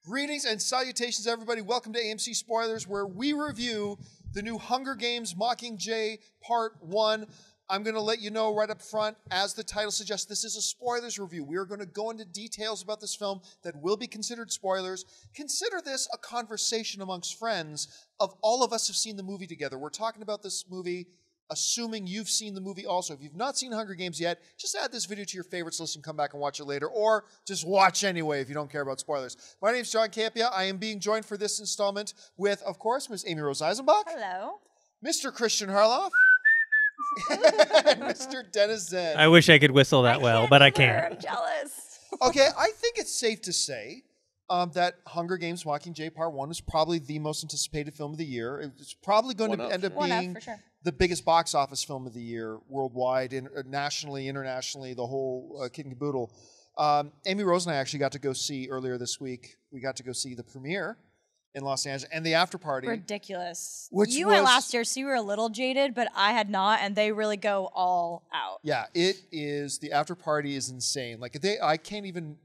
Greetings and salutations, everybody. Welcome to AMC Spoilers, where we review the new Hunger Games Mockingjay Part 1. I'm going to let you know right up front, as the title suggests, this is a spoilers review. We are going to go into details about this film that will be considered spoilers. Consider this a conversation amongst friends of all of us have seen the movie together. We're talking about this movie, assuming you've seen the movie also. If you've not seen Hunger Games yet, just add this video to your favorites list and come back and watch it later, or just watch anyway if you don't care about spoilers. My name's John Campia. I am being joined for this installment with, of course, Ms. Amy Rose Eisenbach. Hello. Mr. Christian Harloff. and Mr. Dennis Zen. I wish I could whistle that well, but I can't. I'm jealous. Okay, I think it's safe to say that Hunger Games Mockingjay Part 1 is probably the most anticipated film of the year. It's probably going to end up being the biggest box office film of the year worldwide, nationally, internationally, the whole kit and caboodle. Amy Rose and I actually got to go see earlier this week. We got to go see the premiere in Los Angeles and the after party. Ridiculous. You went last year, so you were a little jaded, but I had not, and they really go all out. Yeah, it is. The after party is insane. Like I can't even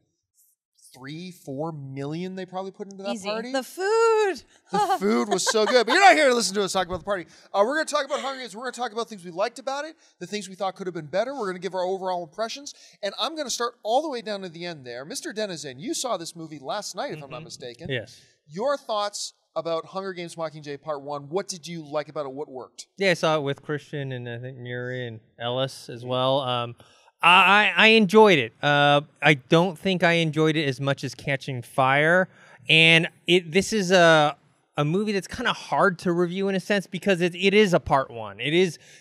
3-4 million they probably put into that Easy. party. The food. The food was so good. But you're not here to listen to us talk about the party. We're going to talk about Hunger Games. We're going to talk about things we liked about it, the things we thought could have been better. We're going to give our overall impressions. And I'm going to start all the way down to the end there. Mr. Denizen, you saw this movie last night, if I'm not mistaken. Yes. Your thoughts about Hunger Games Mockingjay Part 1. What did you like about it? What worked? Yeah, I saw it with Christian and I think Muri and Ellis as well. I enjoyed it. I don't think I enjoyed it as much as Catching Fire. And this is a movie that's kind of hard to review in a sense because it is a Part 1.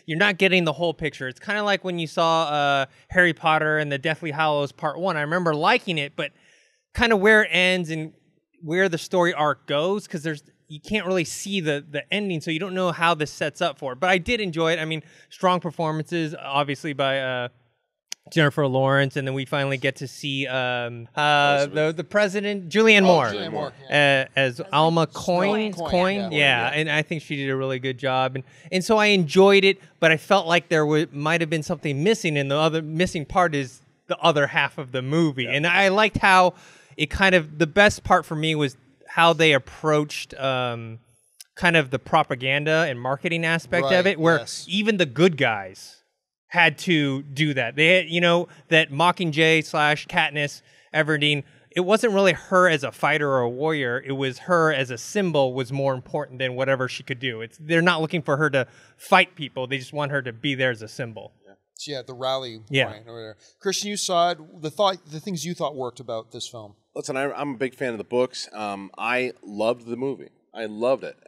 You're not getting the whole picture. It's kind of like when you saw Harry Potter and the Deathly Hallows Part 1. I remember liking it, but kind of where it ends and where the story arc goes, because you can't really see the ending, so you don't know how this sets up for it. But I did enjoy it. I mean, strong performances, obviously, by Jennifer Lawrence, and then we finally get to see the president, Julianne Moore, as Alma Coyne. Yeah, and I think she did a really good job. And so I enjoyed it, but I felt like there might have been something missing, and the other missing part is the other half of the movie. Yeah. And I liked how it the best part for me was how they approached kind of the propaganda and marketing aspect of it, where even the good guys had to do that. They had, that Mockingjay / Katniss Everdeen, it wasn't really her as a fighter or a warrior. It was her as a symbol was more important than whatever she could do. They're not looking for her to fight people. They just want her to be there as a symbol. Yeah, the rally point over there. Christian, you saw it. The things you thought worked about this film. Listen, I'm a big fan of the books. I loved the movie. I loved it.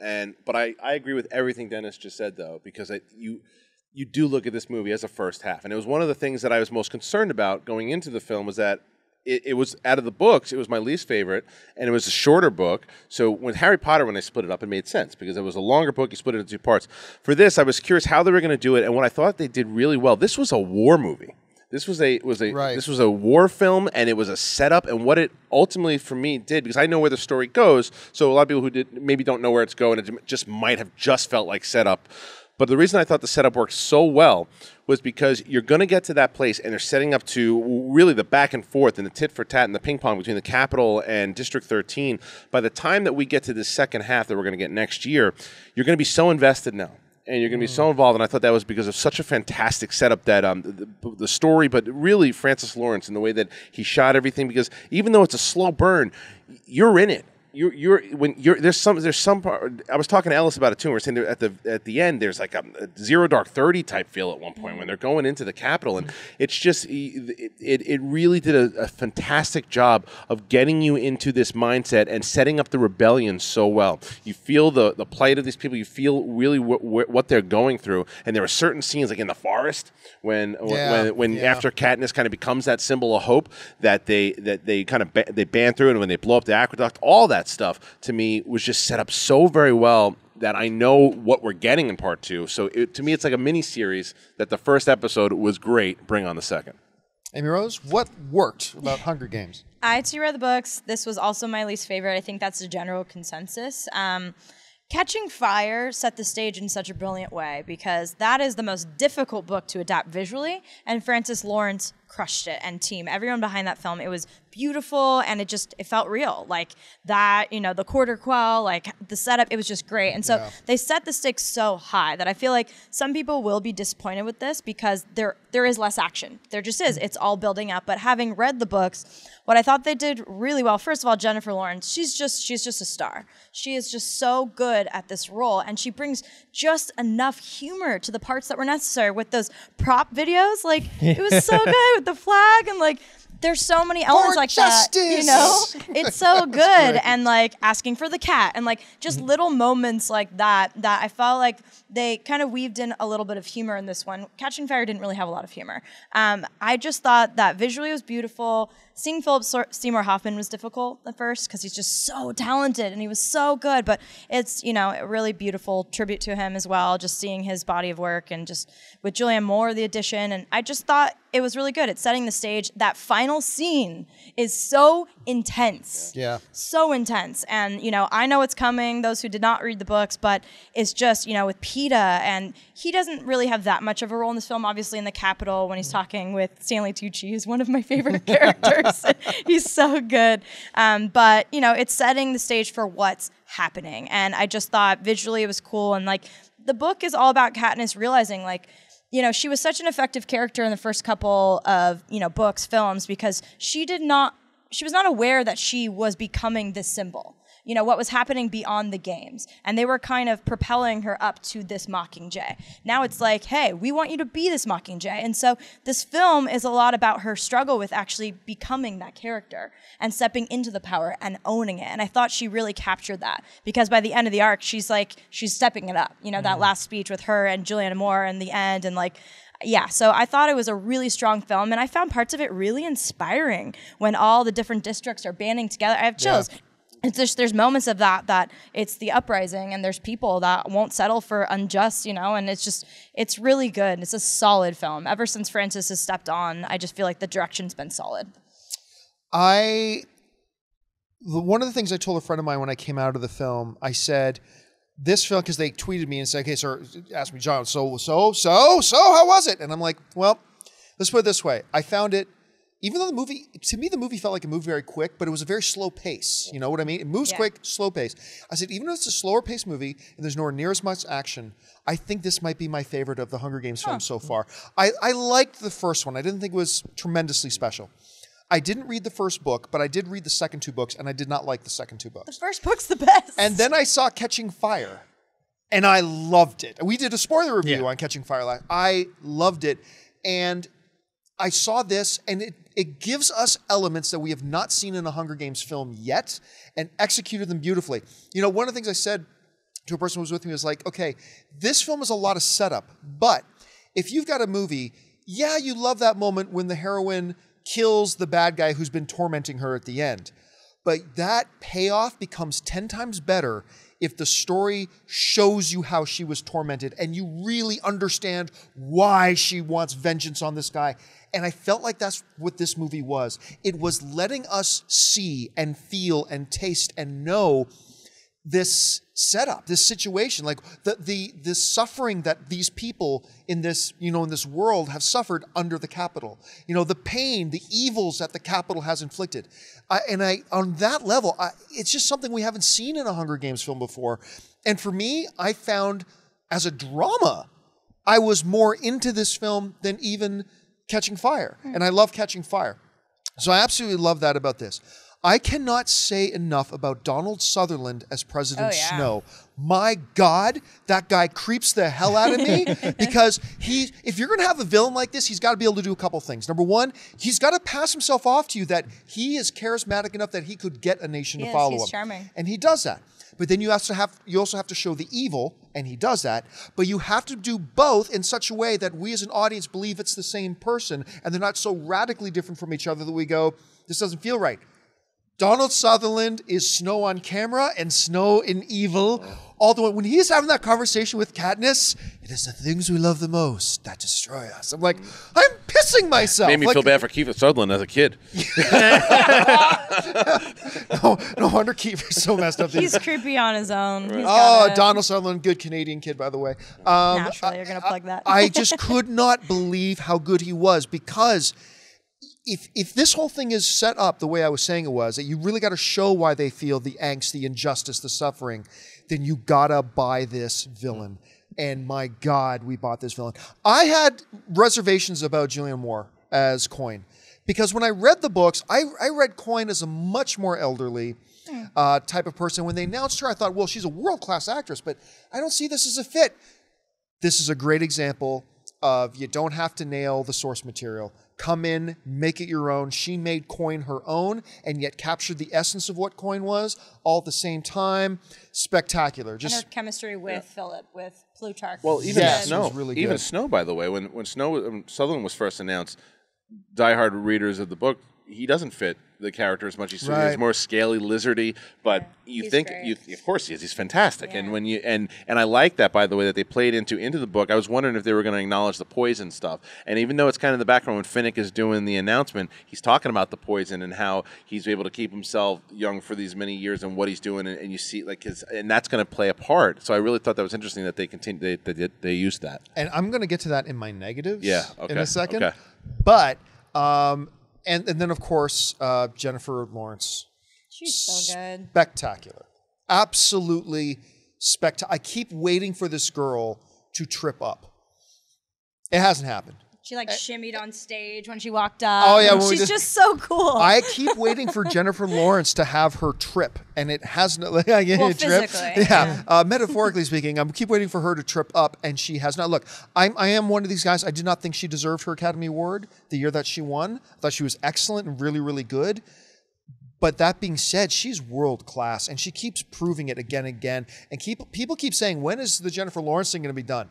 But I agree with everything Dennis just said, though, because you do look at this movie as a first half. And it was one of the things that I was most concerned about going into the film was that it was, out of the books, it was my least favorite, and it was a shorter book. So with Harry Potter, when they split it up, it made sense because it was a longer book. You split it into 2 parts. For this, I was curious how they were going to do it, and what I thought they did really well. This was a war movie. This was a war film, and it was a setup. And what it ultimately for me did, because I know where the story goes, so a lot of people who maybe don't know where it's going, it just might have just felt like setup. But the reason I thought the setup worked so well was because you're going to get to that place, and they're setting up to really the back and forth and the tit for tat and the ping pong between the Capitol and District 13. By the time that we get to this second half that we're going to get next year, you're going to be so invested now. And you're going to be so involved, and I thought that was because of such a fantastic setup that the story, but really Francis Lawrence and the way that he shot everything. Because even though it's a slow burn, you're in it. There's some part. I was talking to Ellis about it too. We're saying at the end there's like a Zero Dark 30 type feel at one point when they're going into the Capitol, and it's just it really did a fantastic job of getting you into this mindset and setting up the rebellion so well. You feel the plight of these people. You feel really what they're going through, and there are certain scenes like in the forest when after Katniss kind of becomes that symbol of hope that they kind of they ban through, and when they blow up the aqueduct, all that stuff to me was just set up so very well that I know what we're getting in part 2. So to me, it's like a mini series that the first episode was great. Bring on the second. Amy Rose, what worked about Hunger Games? I too read the books. This was also my least favorite. I think that's the general consensus. Catching Fire set the stage in such a brilliant way because that is the most difficult book to adapt visually, and Francis Lawrence crushed it, and team, everyone behind that film. It was beautiful, and it felt real. Like that, the quarter quell, like the setup, it was just great. And so they set the stakes so high that I feel like some people will be disappointed with this because there is less action. There just is. It's all building up. But having read the books, what I thought they did really well, first of all, Jennifer Lawrence, she's just a star. She is just so good at this role, and she brings just enough humor to the parts that were necessary with those prop videos. Like, it was so good with the flag, and like, there's so many elements like justice! that, It's so good. And like asking for the cat and like just little moments like that I felt like they kind of weaved in a little bit of humor in this one. Catching Fire didn't really have a lot of humor. I just thought that visually it was beautiful. Seeing Philip Seymour Hoffman was difficult at first because he's just so talented and he was so good, but it's, a really beautiful tribute to him as well, just seeing his body of work and just with Julianne Moore, the addition, and I just thought it was really good. It's setting the stage. That final scene is so intense. Yeah. So intense. And, I know it's coming, those who did not read the books, but it's just, with PETA, and he doesn't really have that much of a role in this film, obviously in the Capitol when he's talking with Stanley Tucci, who's one of my favorite characters. He's so good. But, it's setting the stage for what's happening. And I just thought visually it was cool. And like, the book is all about Katniss realizing like, she was such an effective character in the first couple of, books, films, because she was not aware that she was becoming this symbol. What was happening beyond the games. And they were kind of propelling her up to this Mockingjay. Now it's like, hey, we want you to be this Mockingjay. And so this film is a lot about her struggle with actually becoming that character and stepping into the power and owning it. And I thought she really captured that because by the end of the arc, she's stepping it up. That last speech with her and Julianne Moore in the end, and like, yeah, so I thought it was a really strong film, and I found parts of it really inspiring when all the different districts are banding together. I have chills. Yeah. It's just, there's moments of that it's the uprising, and there's people that won't settle for unjust, and it's really good. It's a solid film. Ever since Francis has stepped on, I just feel like the direction's been solid. One of the things I told a friend of mine when I came out of the film, I said, this film, because they tweeted me and said, okay, sir, asked me, John, so, how was it? And I'm like, well, let's put it this way. I found it, even though to me, the movie felt like it moved very quick, but it was a very slow pace. You know what I mean? It moves quick, slow pace. I said, even though it's a slower paced movie and there's nowhere near as much action, I think this might be my favorite of the Hunger Games films so far. I liked the first one. I didn't think it was tremendously special. I didn't read the first book, but I did read the second two books, and I did not like the second two books. The first book's the best. And then I saw Catching Fire, and I loved it. We did a spoiler review on Catching Fire. I loved it, and I saw this, and it gives us elements that we have not seen in a Hunger Games film yet, and executed them beautifully. One of the things I said to a person who was with me was like, okay, this film is a lot of setup, but if you've got a movie, you love that moment when the heroine kills the bad guy who's been tormenting her at the end. But that payoff becomes 10 times better if the story shows you how she was tormented and you really understand why she wants vengeance on this guy. And I felt like that's what this movie was. It was letting us see and feel and taste and know this setup, this situation, like the suffering that these people in this, in this world have suffered under the Capitol. The pain, the evils that the Capitol has inflicted. On that level, it's just something we haven't seen in a Hunger Games film before. And for me, I found as a drama, I was more into this film than even Catching Fire. And I love Catching Fire. So I absolutely love that about this. I cannot say enough about Donald Sutherland as President Snow. My God, that guy creeps the hell out of me because if you're going to have a villain like this, he's got to be able to do a couple things. Number one, he's got to pass himself off to you that he is charismatic enough that he could get a nation to follow him. He's charming. And he does that. But then you also have to show the evil, and he does that. But you have to do both in such a way that we as an audience believe it's the same person, and they're not so radically different from each other that we go, this doesn't feel right. Donald Sutherland is Snow on camera and Snow in evil. All the way when he's having that conversation with Katniss, it is the things we love the most that destroy us. I'm like, I'm pissing myself. Made me feel bad for Kiefer Sutherland as a kid. No wonder Kiefer's so messed up. He's creepy on his own. Donald Sutherland, good Canadian kid, by the way. Naturally, you're going to plug that. I just could not believe how good he was because if this whole thing is set up the way I was saying it was, that you really got to show why they feel the angst, the injustice, the suffering, then you gotta buy this villain. And my God, we bought this villain. I had reservations about Julianne Moore as Coin, because when I read the books, I read Coin as a much more elderly type of person. When they announced her, I thought, well, she's a world-class actress, but I don't see this as a fit. This is a great example of you don't have to nail the source material. Come in, make it your own. She made Coin her own and yet captured the essence of what Coin was all at the same time. Spectacular. And her chemistry with Philip, with Plutarch. Well, even Snow, was really even good. Snow, by the way, when Sutherland was first announced, diehard readers of the book, he doesn't fit the character as much. He's more scaly, lizardy, but He's of course he is. He's fantastic. Yeah. And when you and I like that, by the way, that they played into the book. I was wondering if they were going to acknowledge the poison stuff. And even though it's kind of in the background when Finnick is doing the announcement, he's talking about the poison and how he's able to keep himself young for these many years and what he's doing. And you see and that's going to play a part. So I really thought that was interesting that they used that. And I'm going to get to that in my negatives in a second. Okay. But and then of course Jennifer Lawrence. She's so good. Spectacular. Absolutely spectacular. I keep waiting for this girl to trip up. It hasn't happened. She shimmied on stage when she walked up. Oh yeah, she's just so cool. I keep waiting for Jennifer Lawrence to have her trip, and it hasn't. Physically, metaphorically speaking, I keep waiting for her to trip up, and she has not. Look, I am one of these guys. I did not think she deserved her Academy Award the year that she won. I thought she was excellent and really, really good. But that being said, she's world class, and she keeps proving it again and again. And people keep saying, when is the Jennifer Lawrence thing going to be done?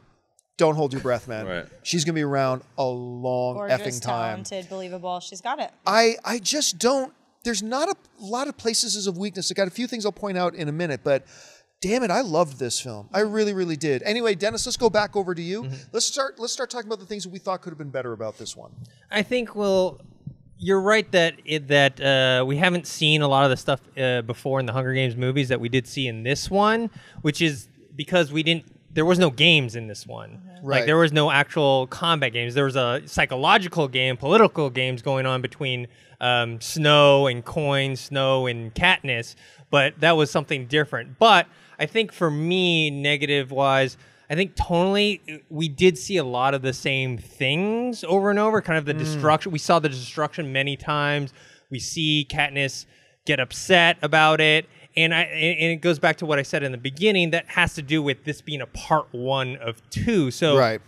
Don't hold your breath, man. Right. She's going to be around a long Gorgeous, effing time. talented, believable. She's got it. I just don't. There's not a lot of places of weakness. I got a few things I'll point out in a minute, but damn it, I loved this film. I really, really did. Anyway, Dennis, let's go back over to you. Mm-hmm. Let's start talking about the things that we thought could have been better about this one. I think, well, you're right that we haven't seen a lot of the stuff before in the Hunger Games movies that we did see in this one, which is because there was no games in this one. Right. Like, there was no actual combat games. There was a psychological game, political games going on between Snow and Coin, Snow and Katniss, but that was something different. But I think for me, negative-wise, I think tonally, we did see a lot of the same things over and over, kind of the destruction. We saw the destruction many times. We see Katniss get upset about it. And it goes back to what I said in the beginning. That has to do with this being a part 1 of 2. So Right.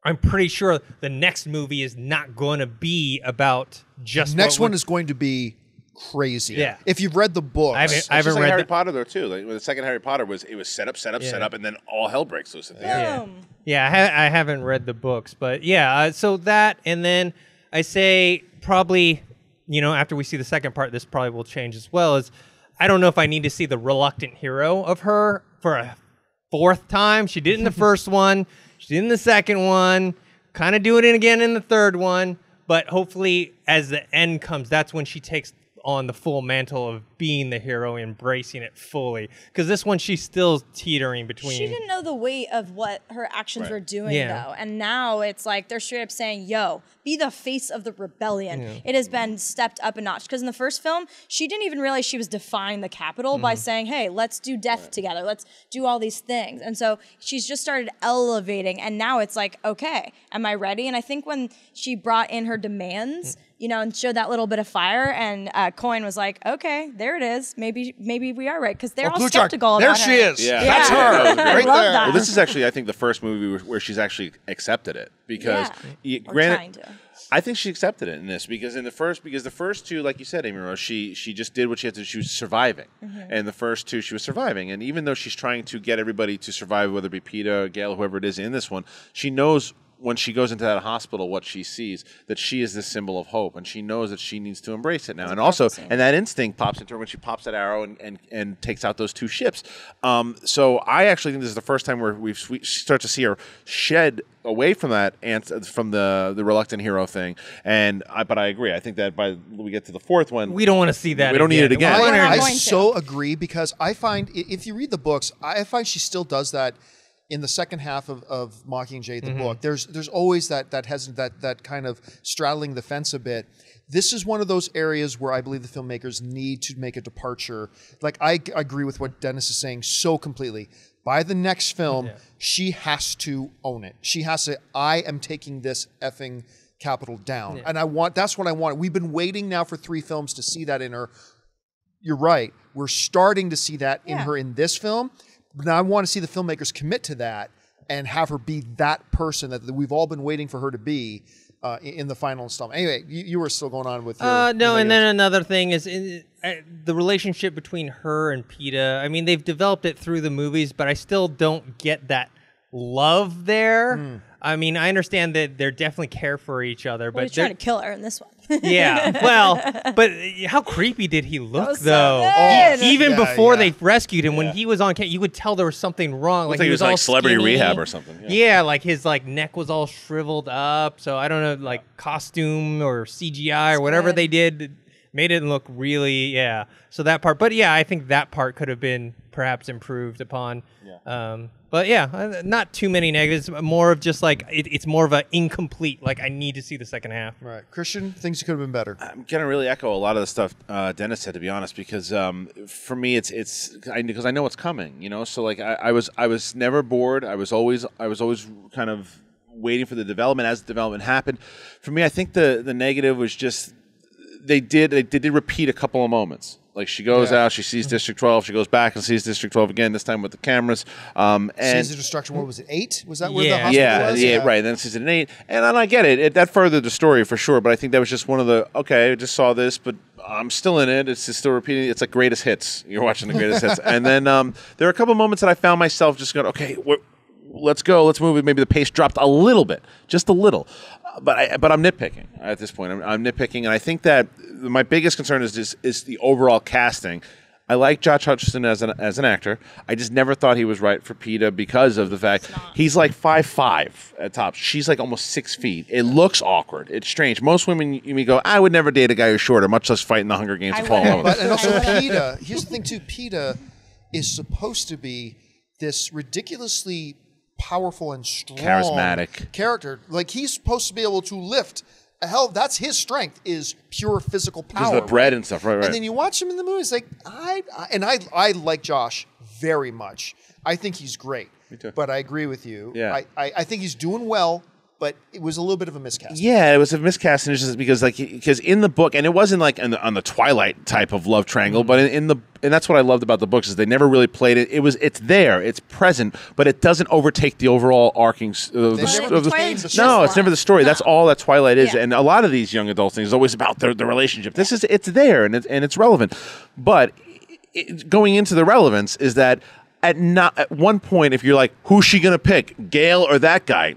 I'm pretty sure the next movie is not going to be about just. Next one is going to be crazy. Yeah. If you've read the books. I It's haven't just like read Harry the- Potter though too. Like the second Harry Potter was set up, and then all hell breaks loose at the end. Boom. Yeah, I haven't read the books, but yeah. So that, and then I say probably, after we see the second part, this probably will change as well. Is I don't know if I need to see the reluctant hero of her for a 4th time. She did it in the first one. She did it in the second one. Kind of doing it again in the third one. But hopefully, as the end comes, that's when she takes on the full mantle of being the hero, embracing it fully. Because this one, she's still teetering between. She didn't know the weight of what her actions were doing, Yeah. though. And now it's like they're straight up saying, yo, be the face of the rebellion. It has been stepped up a notch. Because in the first film, she didn't even realize she was defying the Capitol by saying, hey, let's do death together. Let's do all these things. And so she's just started elevating. And now it's like, okay, am I ready? And I think when she brought in her demands, and showed that little bit of fire, and Coin was like, okay, there it is. Maybe we are right. Because they're all Plutarch, skeptical there about her. she is. Yeah. That's her. I Right love there. that. Well, this is actually, I think, the first movie where she's actually accepted it because, Or granted, trying to. I think she accepted it in this because the first two, like you said, Amy Rose, she just did what she had to. She was surviving, and the first two she was surviving. And even though she's trying to get everybody to survive, whether it be Peeta, Gale, whoever it is in this one, she knows when she goes into that hospital what she sees, that she is this symbol of hope, and she knows that she needs to embrace it now. And also, and that instinct pops into her when she pops that arrow and takes out those 2 ships. So I actually think this is the first time where we start to see her shed away from that from the reluctant hero thing. But I agree. I think that by we get to the 4th one, We don't want to see that. We don't need it again. We're not I going to. so agree, because I find if you read the books, I find she still does that in the second half of Mockingjay, the book. There's always that kind of straddling the fence a bit. this is one of those areas where I believe the filmmakers need to make a departure. Like, I agree with what Dennis is saying so completely. By the next film, she has to own it. She has to, I am taking this effing capital down. And that's what I want. We've been waiting now for 3 films to see that in her. You're right. We're starting to see that in her in this film. But now I want to see the filmmakers commit to that and have her be that person that we've all been waiting for her to be in the final installment. Anyway, you were still going on with your... No, and then another thing is the relationship between her and PETA. I mean, they've developed it through the movies, but I still don't get that love there. I mean, I understand that they're definitely care for each other, but he's trying to kill her in this one. Yeah, well, but how creepy did he look, though? So Even before they rescued him, when he was on camera, you would tell there was something wrong. Like he was all like Celebrity skinny. Rehab or something. Yeah, like his neck was all shriveled up. So I don't know, like costume or CGI or whatever they did made it look really, So that part, but I think that part could have been perhaps improved upon. But not too many negatives. More of just like it's more of an incomplete. Like I need to see the second half. Right, Christian, things could have been better. I'm gonna really echo a lot of the stuff Dennis said, to be honest, because for me it's because I know what's coming. You know, so like I was never bored. I was always kind of waiting for the development as the development happened. For me, I think the negative was just they did repeat a couple of moments. Like she goes out, she sees District 12, she goes back and sees District 12 again, this time with the cameras. And sees the destruction. What was it? 8? Was that where the hospital was? Yeah, right. Then season 8, and I get it. That furthered the story for sure. But I think that was just one of the I just saw this, but I'm still in it. It's just still repeating. It's like greatest hits. You're watching the greatest hits, and then there are a couple moments that I found myself just going, okay, let's go, let's move it. Maybe the pace dropped a little bit, just a little. But I'm nitpicking at this point. I'm nitpicking, and I think that my biggest concern is the overall casting. I like Josh Hutcherson as an actor. I just never thought he was right for PETA because of the fact he's like 5'5" at tops. She's like almost 6 feet. It looks awkward. It's strange. Most women, you go, I would never date a guy who's shorter, much less fight in the Hunger Games and fall in love with him. And also PETA. Here's the thing too. PETA is supposed to be this ridiculously powerful and strong, charismatic character. Like he's supposed to be able to lift. Hell, that's his strength is pure physical power. Because of the bread and stuff, right? And then you watch him in the movie. It's like I like Josh very much. I think he's great. Me too. But I agree with you. Yeah. I think he's doing well. But it was a little bit of a miscast. Yeah, it was a miscast, and it's just because in the book, and it wasn't like on the Twilight type of love triangle, but and that's what I loved about the books is they never really played it. It's there, it's present, but it doesn't overtake the overall arcing. No, it's never the story. No. That's all that Twilight is, and a lot of these young adult things is always about the relationship. It's there and it's relevant, but going into the relevance is that at one point, if you're like, who's she gonna pick, Gale or that guy?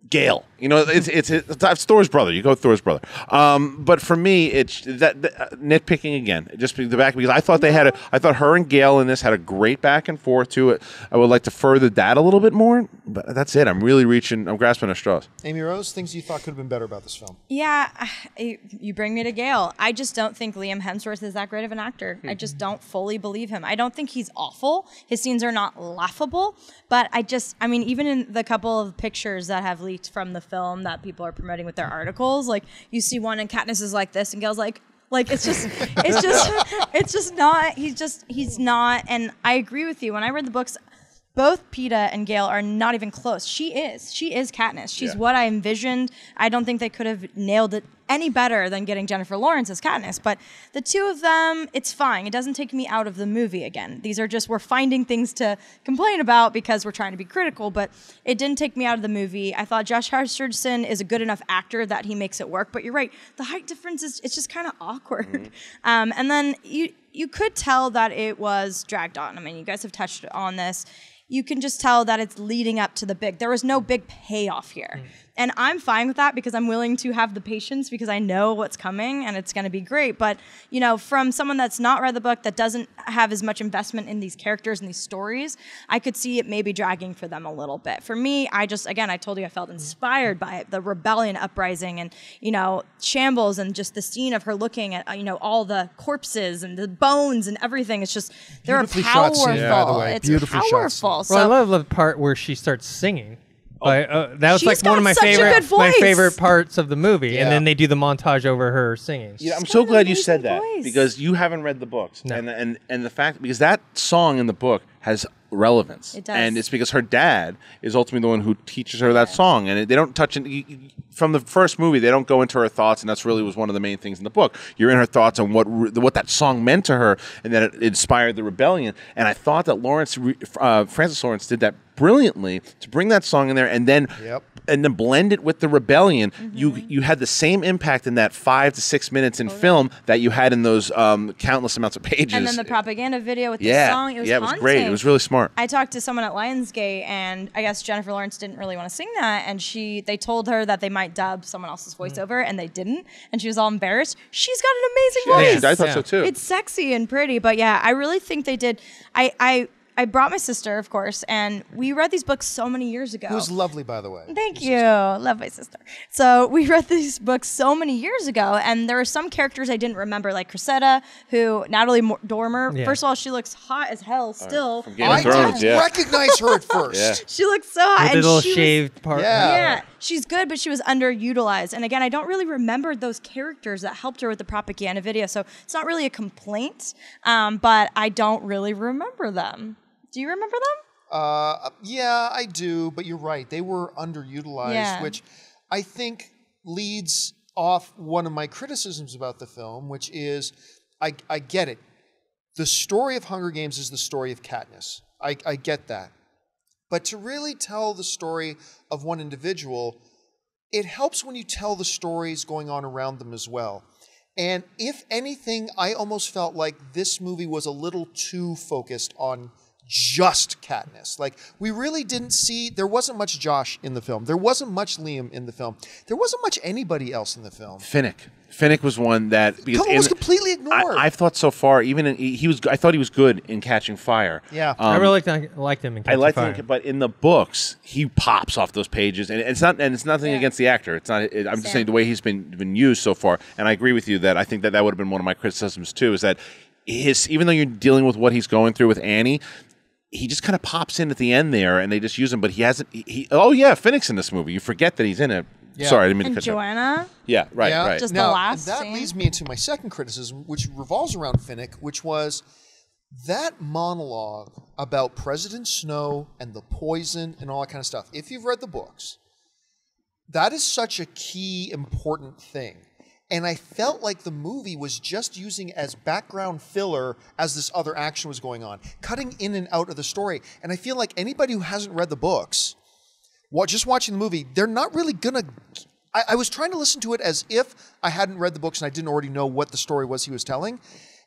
Gale, it's Thor's brother. You go with Thor's brother. But for me, it's that nitpicking again. Just the back because I thought I thought her and Gale in this had a great back and forth to it. I would like to further that a little bit more, but that's it. I'm grasping at straws. Amy Rose, things you thought could have been better about this film? Yeah, you bring me to Gale. I just don't think Liam Hemsworth is that great of an actor. I just don't fully believe him. I don't think he's awful. His scenes are not laughable, but even in the couple of pictures that have leaked from the film that people are promoting with their articles, like you see one and Katniss is like this and Gale's like it's just not, he's not. And I agree with you. When I read the books, both PETA and Gale are not even close. She is Katniss. She's what I envisioned. I don't think they could have nailed it any better than getting Jennifer Lawrence as Katniss. But the two of them, it's fine. It doesn't take me out of the movie again. These are just, we're finding things to complain about because we're trying to be critical, but it didn't take me out of the movie. I thought Josh Hutcherson is a good enough actor that he makes it work. But you're right, the height difference it's just kind of awkward. Mm-hmm. And then you could tell that it was dragged on. I mean, you guys have touched on this. You can just tell that it's leading up to there was no big payoff here. And I'm fine with that because I'm willing to have the patience because I know what's coming and it's going to be great. But, from someone that's not read the book, that doesn't have as much investment in these characters and these stories, I could see it maybe dragging for them a little bit. For me, I told you I felt inspired by it, the rebellion uprising and, shambles and just the scene of her looking at, all the corpses and the bones and everything. It's just, they're powerful. Shot scene, by the way. It's Beautifully powerful. Well, I love the part where she starts singing. That was She's like one of got my such a favorite good voice. parts of the movie, Yeah. and then they do the montage over her singing. Yeah, I'm got so an glad you amazing said that voice. because you haven't read the books, No. and the fact because that song in the book has relevance. It does. And it's because her dad is ultimately the one who teaches her that song, and they don't touch it. From the first movie, they don't go into her thoughts, and that's really was one of the main things in the book. You're in her thoughts on what that song meant to her, and that it inspired the rebellion. And I thought that Francis Lawrence did that brilliantly to bring that song in there, and then and then blend it with the rebellion. You had the same impact in that 5 to 6 minutes in film that you had in those countless amounts of pages. And then the propaganda video with the song. It was it was haunting. great. It was really smart. I talked to someone at Lionsgate, and I guess Jennifer Lawrence didn't really want to sing that, and they told her that they might dub someone else's voiceover, and they didn't, and she was all embarrassed. She's got an amazing voice. I thought so too. It's sexy and pretty, but yeah, I really think they did. I brought my sister, of course, and we read these books so many years ago. It was lovely, by the way. Thank you. Love my sister. So we read these books so many years ago, and there were some characters I didn't remember, like Cressida, who Natalie Dormer. Yeah. First of all, she looks hot as hell still. From Game of I Thrones, didn't yeah. recognize her at first. Yeah. She looks so hot. With the and little she was- shaved part. Yeah. yeah, she's good, but she was underutilized. And again, I don't really remember those characters that helped her with the propaganda video, so it's not really a complaint, but I don't really remember them. Do you remember them? Yeah, I do, but you're right. They were underutilized, Yeah. which I think leads off one of my criticisms about the film, which is I get it. The story of Hunger Games is the story of Katniss. I get that. But to really tell the story of one individual, it helps when you tell the stories going on around them as well. And if anything, I almost felt like this movie was a little too focused on just Katniss. Like, we really didn't see, there wasn't much Josh in the film. There wasn't much Liam in the film. There wasn't much anybody else in the film. Finnick was one that because was completely ignored. I've thought so far, even in, I thought he was good in Catching Fire. Yeah. I really liked him in Catching Fire. him, but in the books, he pops off those pages, and it's nothing against the actor. It's not. I'm just saying the way he's been used so far, and I agree with you that I think that would have been one of my criticisms too. Is that even though you're dealing with what he's going through with Annie, he just kind of pops in at the end there, and they just use him. But he hasn't. Oh yeah, Finnick's in this movie. You forget that he's in it. Yeah. Sorry, I didn't mean And to cut you off. Joanna. Yeah, right, Yeah. right. Just Now, the last that scene. leads me into my second criticism, which revolves around Finnick, which was that monologue about President Snow and the poison and all that kind of stuff. If you've read the books, that is such a key, important thing. And I felt like the movie was just using as background filler as this other action was going on, cutting in and out of the story. And I feel like anybody who hasn't read the books, just watching the movie, they're not really gonna. I was trying to listen to it as if I hadn't read the books and I didn't already know what the story was he was telling.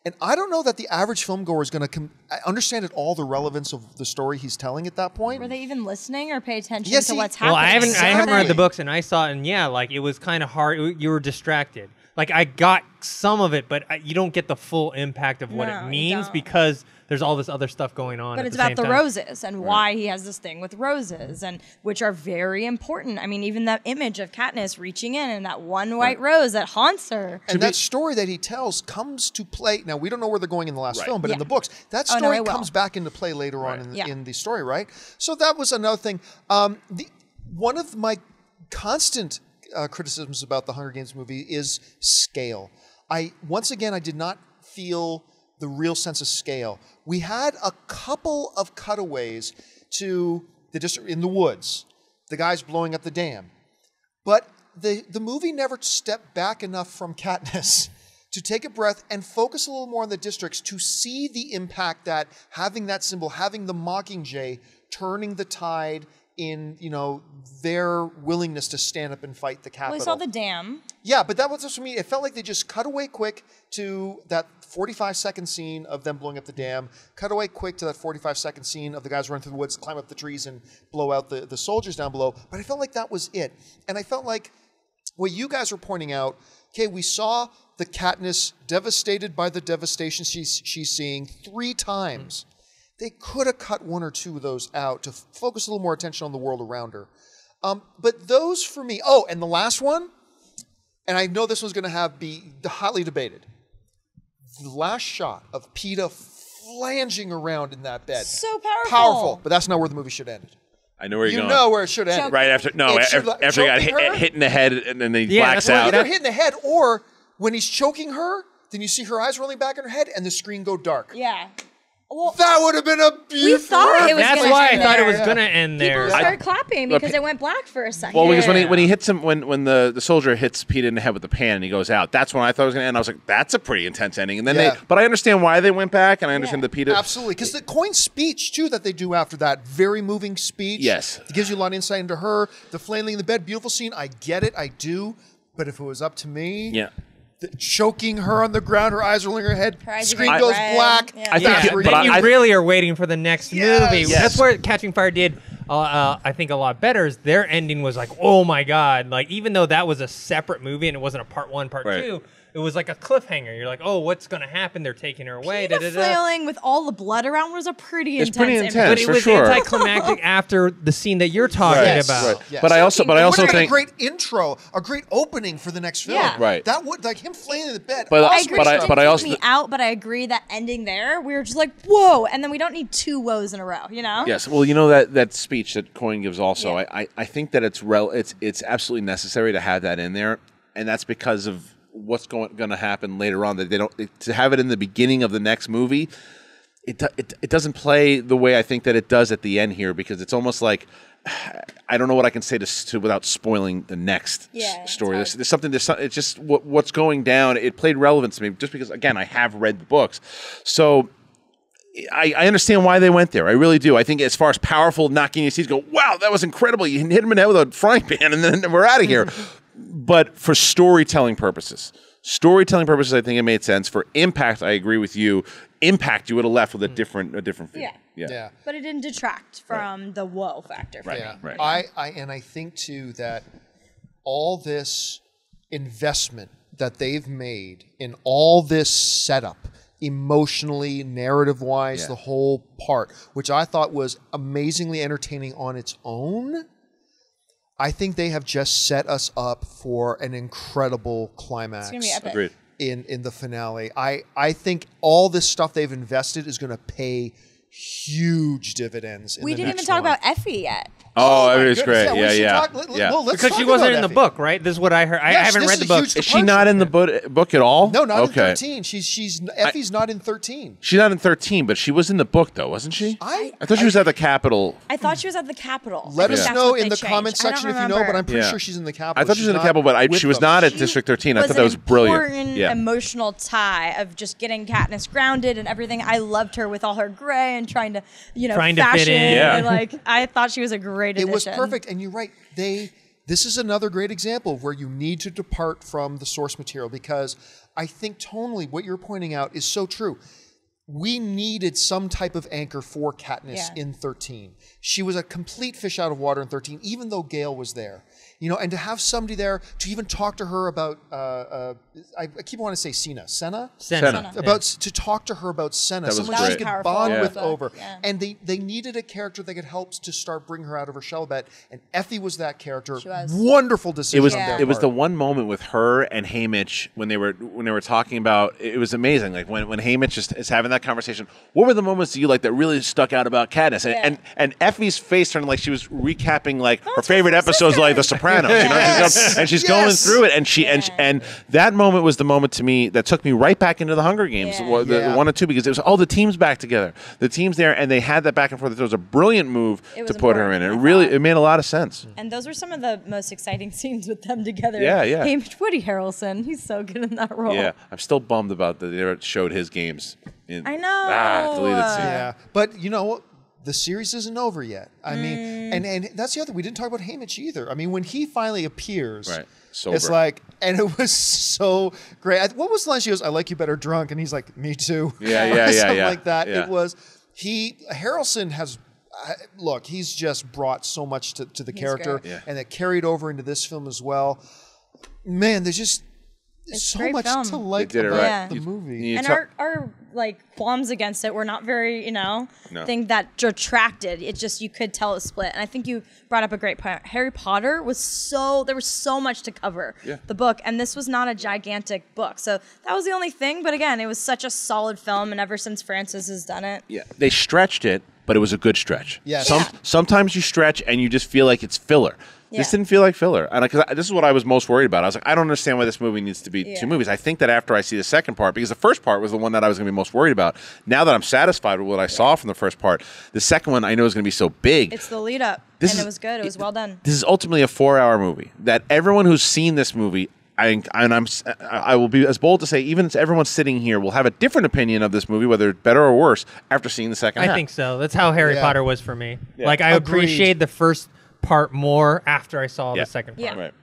And I don't know that the average filmgoer is going to understand at all the relevance of the story he's telling at that point. Were they even listening or pay attention Yeah, to see- what's Well, happening? I haven't read Exactly. the books, and I saw it, and yeah, like it was kind of hard. You were distracted. Like I got some of it, but you don't get the full impact of what No, it you means don't. because there's all this other stuff going on. But at it's the about same the time. roses and why he has this thing with roses, and which are very important. I mean, even that image of Katniss reaching in and that one white rose that haunts her. And that story that he tells comes to play. Now, we don't know where they're going in the last film, but in Yeah. the books, that Oh, no, story it will. comes back into play later on Yeah. in the story, right? So that was another thing. One of my constant criticisms about the Hunger Games movie is scale. Once again, I did not feel the real sense of scale. We had a couple of cutaways to the district in the woods, the guys blowing up the dam. But the movie never stepped back enough from Katniss to take a breath and focus a little more on the districts to see the impact that having that symbol, having the Mockingjay turning the tide in, their willingness to stand up and fight the Capitol. We saw the dam. Yeah, but that was just for me. It felt like they just cut away quick to that 45-second scene of them blowing up the dam, cut away quick to that 45-second scene of the guys running through the woods, climb up the trees, and blow out the soldiers down below. But I felt like that was it. And I felt like what you guys were pointing out, okay, we saw the Katniss devastated by the devastation she's seeing 3 times. They could have cut 1 or 2 of those out to focus a little more attention on the world around her. But those for me, and the last one, and I know this one's going to be hotly debated. The last shot of Peeta flanging around in that bed. So powerful. Powerful, but that's not where the movie should have ended. I know where you're You going. know where it should end. Right after, It should, after he got choking her? hit in the head and then he Yeah, blacks that's what- out. Either hit in the head or when he's choking her, then you see her eyes rolling back in her head and the screen go dark. Yeah. Well, That would have been a beautiful. we thought it was That's gonna why I end thought it there. was gonna end there. People started clapping because it went black for a second. Well, because Yeah. when he hits him, when the soldier hits Pete in the head with the pan and he goes out, that's when I thought it was going to end. I was like, that's a pretty intense ending. And then but I understand why they went back, and I understand the Pete. Absolutely, because the coin speech too that they do after that, very moving speech. Yes, it gives you a lot of insight into her. The flailing in the bed, beautiful scene. I get it, I do. But if it was up to me, choking her on the ground, her eyes rolling her head, screen goes black. Yeah. I think, But then you really are waiting for the next movie. Yes. That's where Catching Fire did, I think, a lot better. Is their ending was like, oh my god! Like even though that was a separate movie and it wasn't a part one, part two, it was like a cliffhanger. You're like, oh, what's gonna happen? They're taking her away. The flailing with all the blood around was a pretty It's intense pretty image. intense. But it for was sure. anticlimactic after the scene that you're talking about. Yes. But I also It would've been think a great intro, a great opening for the next film. Yeah. Right. That would like him flailing in the bed. But- I awesome agree. intro. but I also- me out, but I agree that ending there, we were just like, whoa, and then we don't need two whoas in a row, you know? Yes, well, you know that speech that Coyne gives also. Yeah. I think that it's absolutely necessary to have that in there, and that's because of what's going to happen later on. That they don't to have it in the beginning of the next movie. It doesn't play the way I think that it does at the end here, because it's almost like I don't know what I can say to without spoiling the next story. There's something. It's just what's going down. It played relevance to me just because, again, I have read the books, so. I understand why they went there. I really do. I think as far as powerful knocking your teeth go, wow, that was incredible. You hit him in the head with a frying pan and then we're out of here. But for storytelling purposes, I think it made sense. For impact, I agree with you. Impact, you would have left with a different feel. Yeah. But it didn't detract from the whoa factor for me. Right. I think too that all this investment that they've made in all this setup, emotionally, narrative-wise, the whole part, which I thought was amazingly entertaining on its own, I think they have just set us up for an incredible climax. It's gonna be epic. Agreed. In the finale. I think all this stuff they've invested is going to pay huge dividends. We didn't even talk about Effie yet. Oh, my it was goodness. great. We should Yeah. talk- well, let's Because talk she wasn't about in the Effie. book, right? This is what I heard. I Yes, haven't this read is the a book. huge Is she not in the book at all? No, not okay. in 13. She's Effie's not in 13. She's not in 13, but she was in the book, though, wasn't she? I thought she was at the Capitol. I thought she was at the Capitol. Let I think us that's know what in they the comment changed. I don't section if you know, but I'm remember. pretty sure she's in the Capitol. I thought she was in the not Capitol, but with she was them. not at District 13. I thought that was an brilliant. important Yeah. emotional tie of just getting Katniss grounded and everything. I loved her with all her gray and trying to Trying to fit fashion. in. Yeah. And, like, I thought she was a great addition. It was perfect, and you're right. This is another great example of where you need to depart from the source material, because I think tonally what you're pointing out is so true. We needed some type of anchor for Katniss in 13. She was a complete fish out of water in 13, even though Gale was there. And to have somebody there to even talk to her about, I keep wanting to say Senna? Senna. To talk to her about Senna, was someone great. she could Powerful. bond Yeah. with over. Yeah. And they needed a character that could help to start bringing her out of her shell a bit. And Effie was that character. She was. Wonderful decision. It was on their it was the part. one moment with her and Haymitch when they were talking about it was amazing. Like when Haymitch is having that conversation. What were the moments to you like that really stuck out about Katniss? And Effie's face turned like she was recapping like her favorite episodes, like The Sopranos. And she's going through it, and that moment was the moment to me that took me right back into the Hunger Games, the 1 and 2, because it was all the teams back together, the teams there, and they had that back and forth. It was a brilliant move to put her in. It made a lot of sense. And those were some of the most exciting scenes with them together. Yeah. Hey, Woody Harrelson, he's so good in that role. Yeah, I'm still bummed about that they showed his games. I know. Deleted scene. Yeah, but you know what? The series isn't over yet. I mean, and that's the other. We didn't talk about Haymitch either. I mean, when he finally appears, Right. Sober. it's like, and it was so great. What was the line? She goes, "I like you better drunk," and he's like, "Me too." Something like that. Yeah. It was. Harrelson has. Look, he's just brought so much to the character, and that carried over into this film as well. Man, there's just so great much film. to like They did it about right. the movie. And our like qualms against it were not very, thing that detracted. It just, you could tell it split. And I think you brought up a great point. Harry Potter there was so much to cover the book, and this was not a gigantic book. So that was the only thing. But again, it was such a solid film, and ever since Francis has done it. Yeah, they stretched it but it was a good stretch. Yes. Sometimes you stretch and you just feel like it's filler. This didn't feel like filler. And this is what I was most worried about. I was like, I don't understand why this movie needs to be 2 movies. I think that after I see the second part, because the first part was the one that I was going to be most worried about, now that I'm satisfied with what I saw from the first part, the second one I know is going to be so big. It's the lead up, and it was good. It was well done. This is ultimately a 4-hour movie that everyone who's seen this movie, I will be as bold to say, even if everyone sitting here will have a different opinion of this movie, whether it's better or worse, after seeing the second half. I think so. That's how Harry Potter was for me. Like, I Agreed. appreciated the first part more after I saw the second part. Right.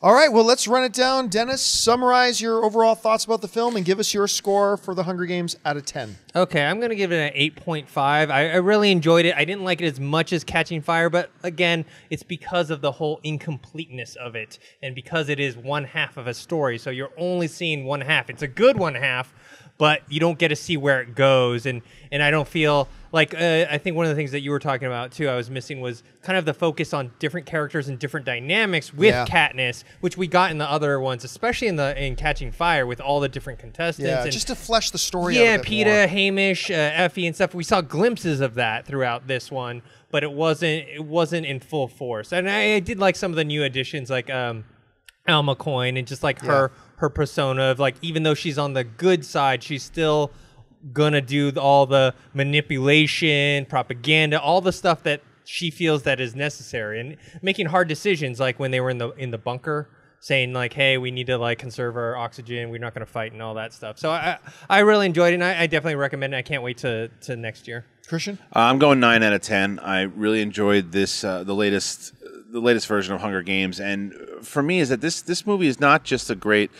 All right, well, let's run it down. Dennis, summarize your overall thoughts about the film and give us your score for The Hunger Games out of 10. Okay, I'm going to give it an 8.5. I really enjoyed it. I didn't like it as much as Catching Fire, but again, it's because of the whole incompleteness of it and because it is one half of a story, so you're only seeing one half. It's a good one half, but you don't get to see where it goes, and I don't feel like I think one of the things that you were talking about too I was missing was kind of the focus on different characters and different dynamics with Katniss, which we got in the other ones, especially in Catching Fire with all the different contestants. Yeah, and just to flesh the story out a bit Peeta, more. Hamish, Effie and stuff. We saw glimpses of that throughout this one, but it wasn't in full force. And I did like some of the new additions like Alma Coyne and just like her persona of like, even though she's on the good side, she's still gonna do all the manipulation, propaganda, all the stuff that she feels that is necessary, and making hard decisions, like when they were in the bunker, saying like, "Hey, we need to like conserve our oxygen. We're not gonna fight," and all that stuff. So I really enjoyed it, and I definitely recommend it. I can't wait to next year. Christian? I'm going 9 out of 10. I really enjoyed this, the latest version of Hunger Games, and for me is that this movie is not just a great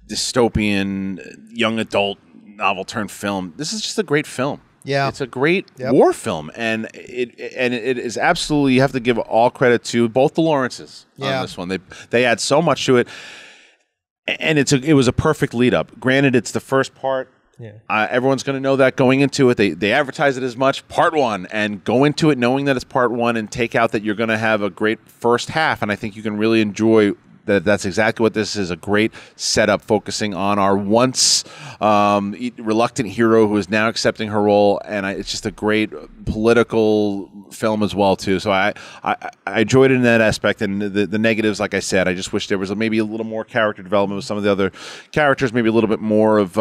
dystopian young adult novel turned film. This is just a great film. Yeah, it's a great war film, and it is absolutely, you have to give all credit to both the Lawrences on this one. They add so much to it, and it was a perfect lead up. Granted, it's the first part. Yeah. Everyone's going to know that going into it. They advertise it as much, part one, and go into it knowing that it's part one and take out that you're going to have a great first half, and I think you can really enjoy that's exactly what this is, a great setup focusing on our once reluctant hero who is now accepting her role, and it's just a great political film as well too. So I enjoyed it in that aspect, and the negatives, like I said, I just wish there was maybe a little more character development with some of the other characters, maybe a little bit more of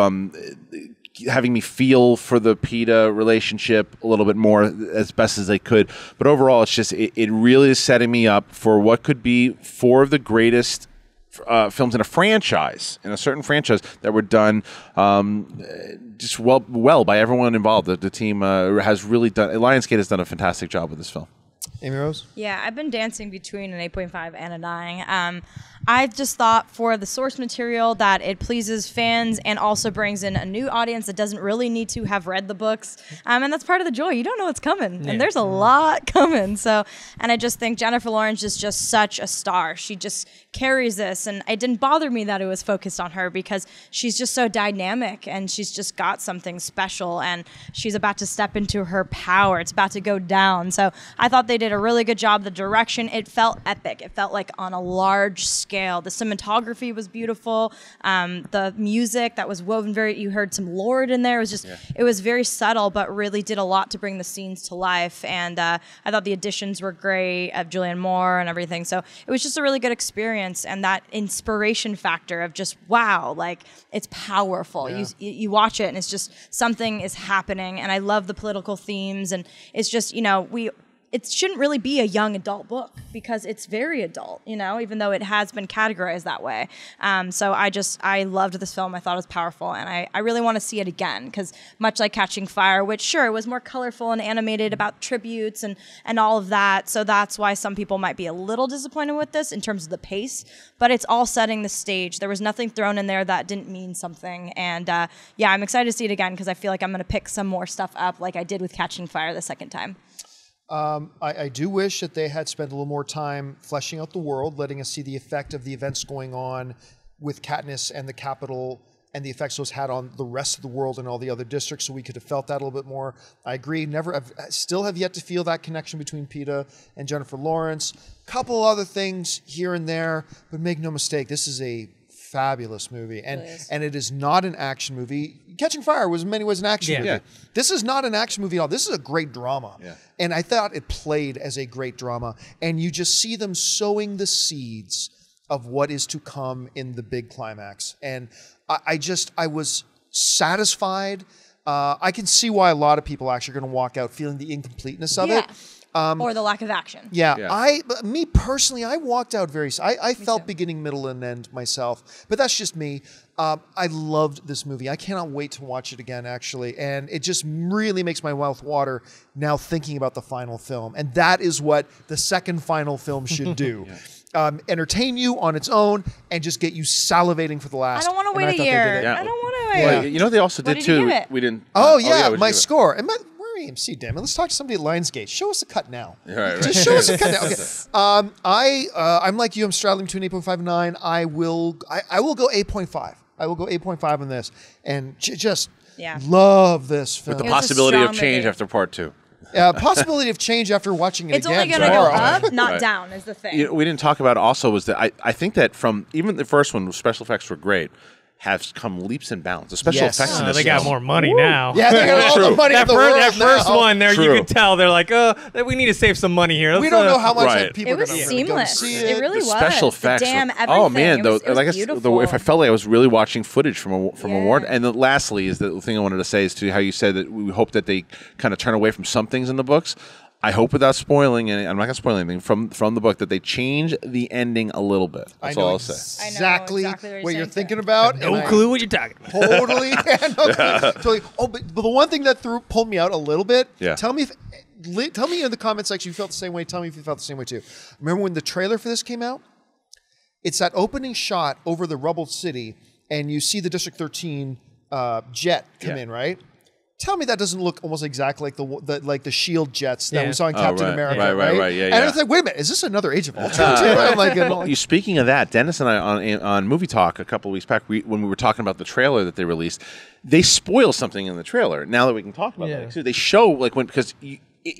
having me feel for the Peeta relationship a little bit more as best as they could. But overall, it's just it really is setting me up for what could be 4 of the greatest films in a certain franchise that were done just well by everyone involved. The team has really done. Lionsgate has done a fantastic job with this film. Amy Rose? Yeah, I've been dancing between an 8.5 and a 9. I just thought for the source material that it pleases fans and also brings in a new audience that doesn't really need to have read the books. And that's part of the joy. You don't know what's coming. And there's a lot coming. So, and I just think Jennifer Lawrence is just such a star. She just carries this. And it didn't bother me that it was focused on her because she's just so dynamic and she's just got something special and she's about to step into her power. It's about to go down. So I thought they did a really good job. The direction, it felt epic. It felt like on a large scale. The cinematography was beautiful. The music that was woven you heard some Lorde in there. It was just, it was very subtle, but really did a lot to bring the scenes to life. And I thought the additions were great of Julianne Moore and everything. So it was just a really good experience. And that inspiration factor of just, wow, like it's powerful. Yeah. You watch it and it's just something is happening. And I love the political themes. And it's just, it shouldn't really be a young adult book because it's very adult, even though it has been categorized that way. So I loved this film. I thought it was powerful, and I really want to see it again because much like Catching Fire, which sure, it was more colorful and animated about tributes and all of that. So that's why some people might be a little disappointed with this in terms of the pace, but it's all setting the stage. There was nothing thrown in there that didn't mean something. And I'm excited to see it again because I feel like I'm going to pick some more stuff up like I did with Catching Fire the second time. I do wish that they had spent a little more time fleshing out the world, letting us see the effect of the events going on with Katniss and the Capitol and the effects those had on the rest of the world and all the other districts, so we could have felt that a little bit more. I agree. Still have yet to feel that connection between Peeta and Jennifer Lawrence. Couple other things here and there, but make no mistake, this is a fabulous movie, and It is. and it is not an action movie. Catching Fire was in many ways an action movie. Yeah. This is not an action movie at all. This is a great drama, and I thought it played as a great drama. And you just see them sowing the seeds of what is to come in the big climax, and I was satisfied. I can see why a lot of people actually are going to walk out feeling the incompleteness of it. Or the lack of action. Yeah. Me personally, I walked out I felt beginning, middle, and end myself, but that's just me. I loved this movie. I cannot wait to watch it again, actually, and it just really makes my mouth water now thinking about the final film, and that is what the second final film should do. Entertain you on its own and just get you salivating for the last. I don't want to wait a they year. did it. I don't want to wait. Well, you know, they also What did did you too. give it? We didn't. Oh, what'd yeah, you my give it? score. And we're AMC, damn it. Let's talk to somebody at Lionsgate. Show us a cut now. Right. Just show us a cut now. Okay. I'm like you. I'm straddling between 8.5 and 9. I will go 8.5. I will go 8.5 on this, and just love this film. With the It was a possibility of strong change movie. after part 2. Possibility of change after watching it It's again only going to go tomorrow. up, not Right. down, is the thing. You know, we didn't talk about also was that I think that from even the first one, special effects were great, have come leaps and bounds. The special Yes. effects in this They got film- more money now. Yeah, they got all the money in the world that first now. one there, you True. could tell they're like, oh, we need to save some money here. We Let's, don't know how much Right. like, people It are was going to really go seamless. see It really the was. special The effects. dam, were- everything. oh man, it was like beautiful. if I felt like I was really watching footage from a Yeah. award. And then lastly is the thing I wanted to say is to how you said that we hope that they kind of turn away from some things in the books. I hope without spoiling, and I'm not going to spoil anything from the book, that they change the ending a little bit. That's all I'll say. exactly, I know exactly what you're saying, thinking too. about. no and I clue what you're talking about. Totally. Yeah, no clue. Totally. Oh, but the one thing that pulled me out a little bit. Yeah. Tell me in the comment section if you felt the same way. Tell me if you felt the same way too. Remember when the trailer for this came out? It's that opening shot over the rubble city, and you see the District 13 jet come in, right? Tell me that doesn't look almost exactly like the shield jets that we saw in Captain America, right, yeah, And I was like, wait a minute, is this another Age of Ultron? too? I'm like, You speaking of that, Dennis and I on Movie Talk a couple of weeks back, when we were talking about the trailer that they released, they spoil something in the trailer. Now that we can talk about that, too, they show like because.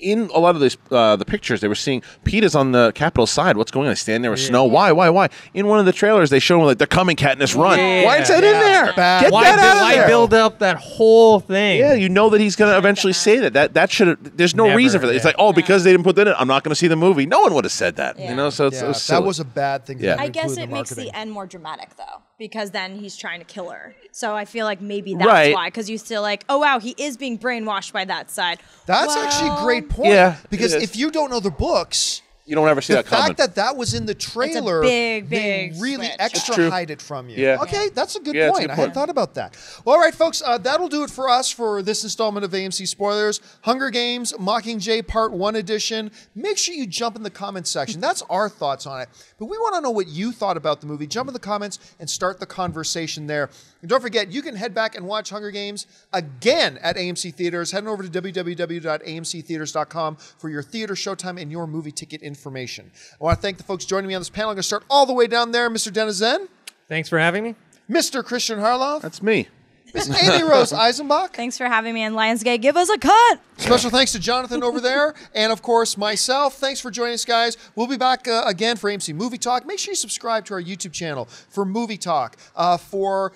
In a lot of these the pictures, they were seeing Peeta's on the Capitol side. What's going on? They stand there with snow. Why? In one of the trailers, they show them like they're coming, Katniss, run. Why is that in there? Bad. Get that out of Why there. build up that whole thing? Yeah, you know that he's going to eventually say that. That should have. There's no Never, reason for that. It's yeah. like, because they didn't put that in, I'm not going to see the movie. No one would have said that. You know, so it's yeah, silly. that was a bad thing. For Yeah. them to I guess include in it makes marketing. the end more dramatic, though, because then he's trying to kill her. So I feel like maybe that's Right. why, because you still like, oh, wow, he is being brainwashed by that side. That's actually a great point. Yeah, because it is. if you don't know the books, you don't ever see the that coming. fact that was in the trailer, big they really switch. extra It's true. hide it from you. Yeah. Okay, that's a good Yeah, it's a point. good I hadn't point. thought about that. Well, all right, folks, that'll do it for us for this installment of AMC Spoilers. Hunger Games, Mockingjay Part 1 edition. Make sure you jump in the comments section. That's our thoughts on it. But we want to know what you thought about the movie. Jump in the comments and start the conversation there. And don't forget, you can head back and watch Hunger Games again at AMC Theaters. Head on over to www.amctheaters.com for your theater showtime and your movie ticket information. I want to thank the folks joining me on this panel. I'm going to start all the way down there. Mr. Denizen, Thanks for having me. Mr. Christian Harloff, That's me. Miss Amy Rose Eisenbach. Thanks for having me in Lionsgate. Give us a cut. Special thanks to Jonathan over there, and of course myself. Thanks for joining us, guys. We'll be back again for AMC Movie Talk. Make sure you subscribe to our YouTube channel for Movie Talk, for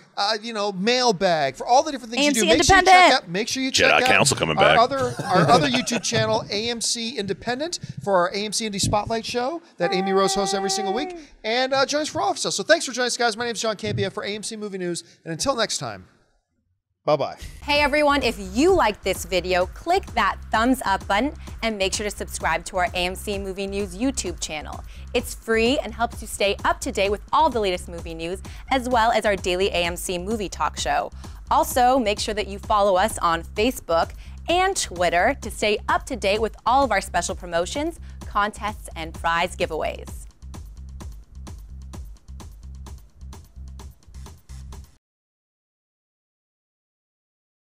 Mailbag, for all the different things AMC you do. Independent. Make sure you check Jedi out Council coming our back. other YouTube channel, AMC Independent, for our AMC Indie Spotlight show that Amy Rose hosts every single week, and join us for all of us. So thanks for joining us, guys. My name is John Campia for AMC Movie News, and until next time, bye-bye. Hey everyone, if you liked this video, click that thumbs up button and make sure to subscribe to our AMC Movie News YouTube channel. It's free and helps you stay up to date with all the latest movie news, as well as our daily AMC Movie Talk show. Also, make sure that you follow us on Facebook and Twitter to stay up to date with all of our special promotions, contests, and prize giveaways.